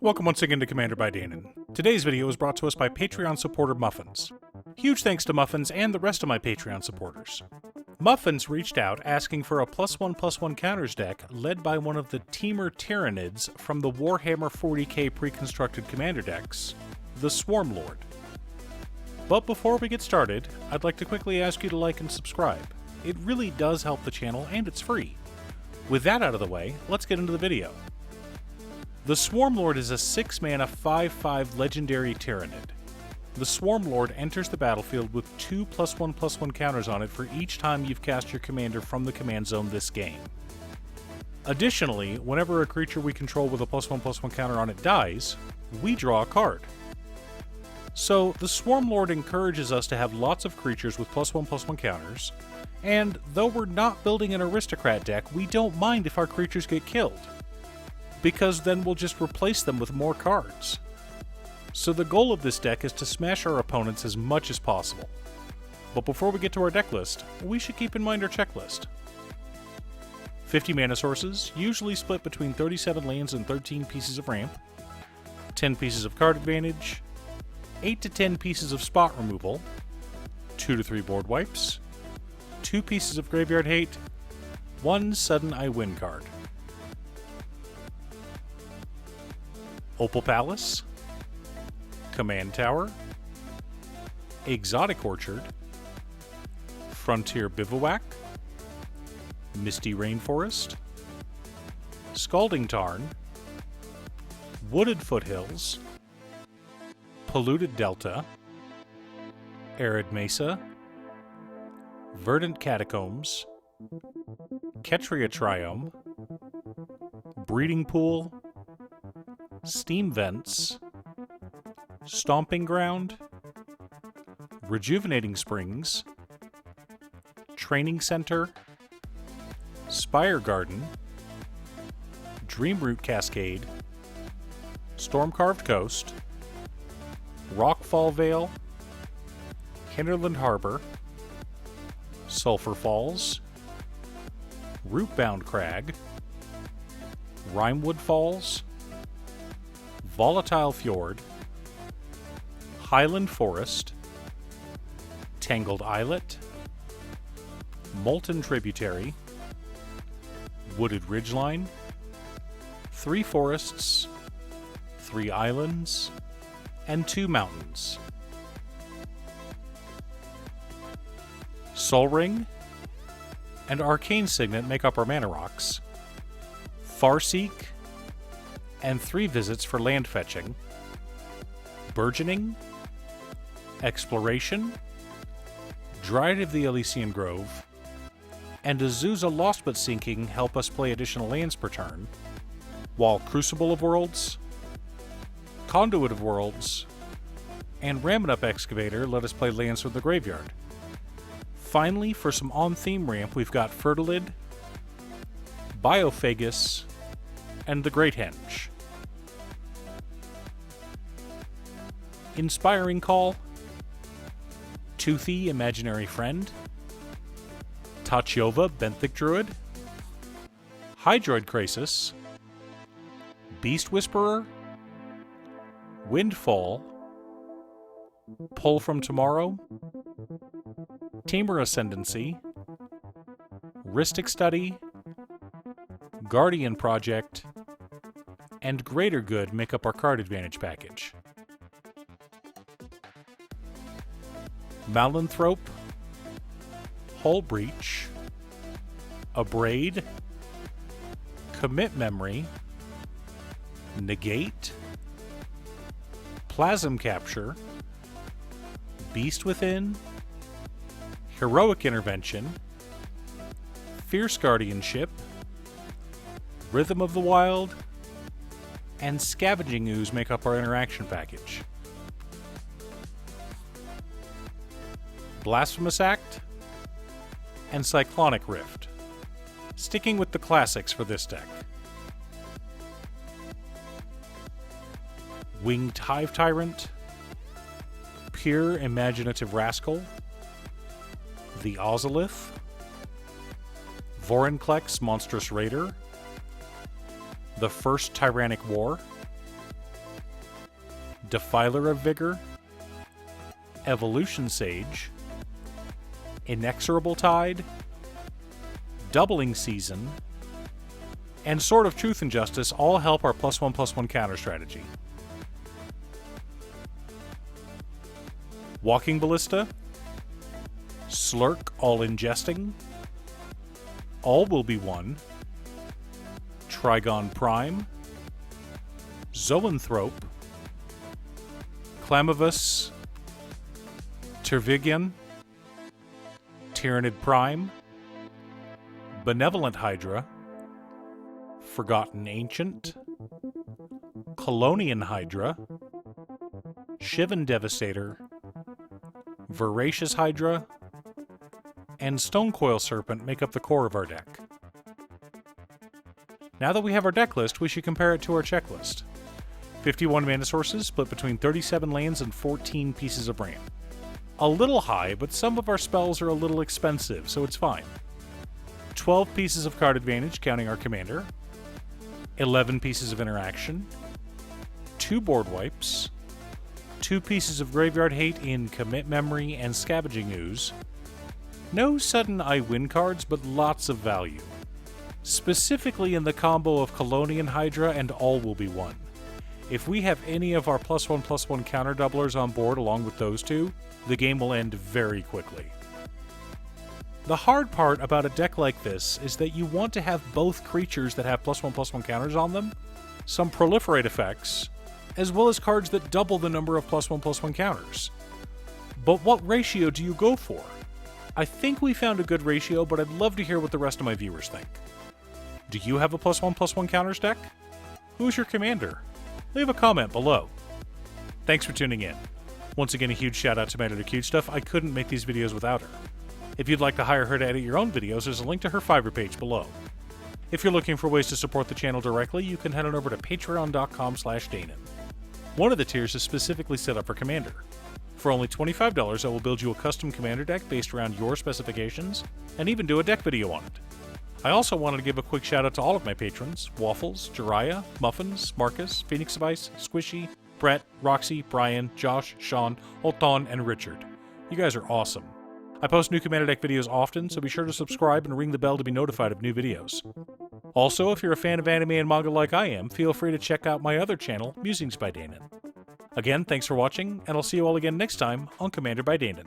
Welcome once again to Commander by Danon. Today's video is brought to us by Patreon supporter Muffins. Huge thanks to Muffins and the rest of my Patreon supporters. Muffins reached out asking for a +1/+1 counters deck led by one of the Teamer Tyranids from the Warhammer 40k pre-constructed commander decks, the Swarmlord. But before we get started, I'd like to quickly ask you to like and subscribe. It really does help the channel and it's free. With that out of the way, let's get into the video. The Swarmlord is a 6-mana 5/5 legendary Tyranid. The Swarmlord enters the battlefield with 2 +1/+1 counters on it for each time you've cast your commander from the command zone this game. Additionally, whenever a creature we control with a +1/+1 counter on it dies, we draw a card. So, the Swarmlord encourages us to have lots of creatures with +1/+1 counters, and though we're not building an aristocrat deck, we don't mind if our creatures get killed, because then we'll just replace them with more cards. So the goal of this deck is to smash our opponents as much as possible. But before we get to our deck list, we should keep in mind our checklist. 50 mana sources, usually split between 37 lands and 13 pieces of ramp, 10 pieces of card advantage, 8 to 10 pieces of spot removal, 2 to 3 board wipes, 2 pieces of graveyard hate, 1 sudden I win card. Opal Palace, Command Tower, Exotic Orchard, Frontier Bivouac, Misty Rainforest, Scalding Tarn, Wooded Foothills, Polluted Delta, Arid Mesa, Verdant Catacombs, Ketria Triome, Breeding Pool, Steam Vents, Stomping Ground, Rejuvenating Springs, Training Center, Spire Garden, Dreamroot Cascade, Stormcarved Coast, Rockfall Vale, Hinterland Harbor, Sulphur Falls, Rootbound Crag, Rimewood Falls, Volatile Fjord, Highland Forest, Tangled Islet, Molten Tributary, Wooded Ridgeline, 3 forests, 3 islands, and 2 mountains. Sol Ring and Arcane Signet make up our mana rocks. Farseek and 3 visits for land fetching. Burgeoning, Exploration, Dryad of the Elysian Grove, and Azusa Lost But Sinking help us play additional lands per turn, while Crucible of Worlds, Conduit of Worlds, and Ramin-Up Excavator let us play lands from the graveyard. Finally, for some on-theme ramp, we've got Fertilid, Biophagus, and the Great Henge. Inspiring Call, Toothy Imaginary Friend, Tachyova Benthic Druid, Hydroid Krasis, Beast Whisperer, Windfall, Pull from Tomorrow, Tamer Ascendancy, Rhystic Study, Guardian Project, and Greater Good make up our card advantage package. Malanthrope, Hull Breach, Abrade, Commit Memory, Negate, Plasm Capture, Beast Within, Heroic Intervention, Fierce Guardianship, Rhythm of the Wild, and Scavenging Ooze make up our interaction package. Blasphemous Act, and Cyclonic Rift, sticking with the classics for this deck. Winged Hive Tyrant, Pure Imaginative Rascal, the Ozolith, Vorinclex Monstrous Raider, the First Tyrannic War, Defiler of Vigor, Evolution Sage, Inexorable Tide, Doubling Season, and Sword of Truth and Justice all help our +1/+1 counter strategy. Walking Ballista, Slurk All Ingesting, All Will Be One, Trigon Prime, Zoanthrope, Clamavus, Tervigion, Tyrannid Prime, Benevolent Hydra, Forgotten Ancient, Colonian Hydra, Shivan Devastator, Voracious Hydra, and Stonecoil Serpent make up the core of our deck. Now that we have our deck list, we should compare it to our checklist. 51 mana sources split between 37 lands and 14 pieces of ramp. A little high, but some of our spells are a little expensive, so it's fine. 12 pieces of card advantage, counting our commander. 11 pieces of interaction. 2 board wipes. 2 pieces of graveyard hate in Commit Memory and Scavenging Ooze. No sudden I win cards, but lots of value. Specifically in the combo of Colonian Hydra and All Will Be One. If we have any of our +1/+1 counter doublers on board along with those two, the game will end very quickly. The hard part about a deck like this is that you want to have both creatures that have +1/+1 counters on them, some proliferate effects, as well as cards that double the number of +1/+1 counters. But what ratio do you go for? I think we found a good ratio, but I'd love to hear what the rest of my viewers think. Do you have a +1/+1 counters deck? Who's your commander? Leave a comment below. Thanks for tuning in. Once again, a huge shout out to Matter to Cute Stuff. I couldn't make these videos without her. If you'd like to hire her to edit your own videos, there's a link to her Fiverr page below. If you're looking for ways to support the channel directly, you can head on over to patreon.com/Danon. One of the tiers is specifically set up for Commander. For only $25, I will build you a custom Commander deck based around your specifications, and even do a deck video on it. I also wanted to give a quick shout out to all of my patrons: Waffles, Jiraiya, Muffins, Marcus, Phoenix of Ice, Squishy, Brett, Roxy, Brian, Josh, Sean, Olton, and Richard. You guys are awesome. I post new Commander deck videos often, so be sure to subscribe and ring the bell to be notified of new videos. Also, if you're a fan of anime and manga like I am, feel free to check out my other channel, Musings by Danon. Again, thanks for watching, and I'll see you all again next time on Commander by Danon.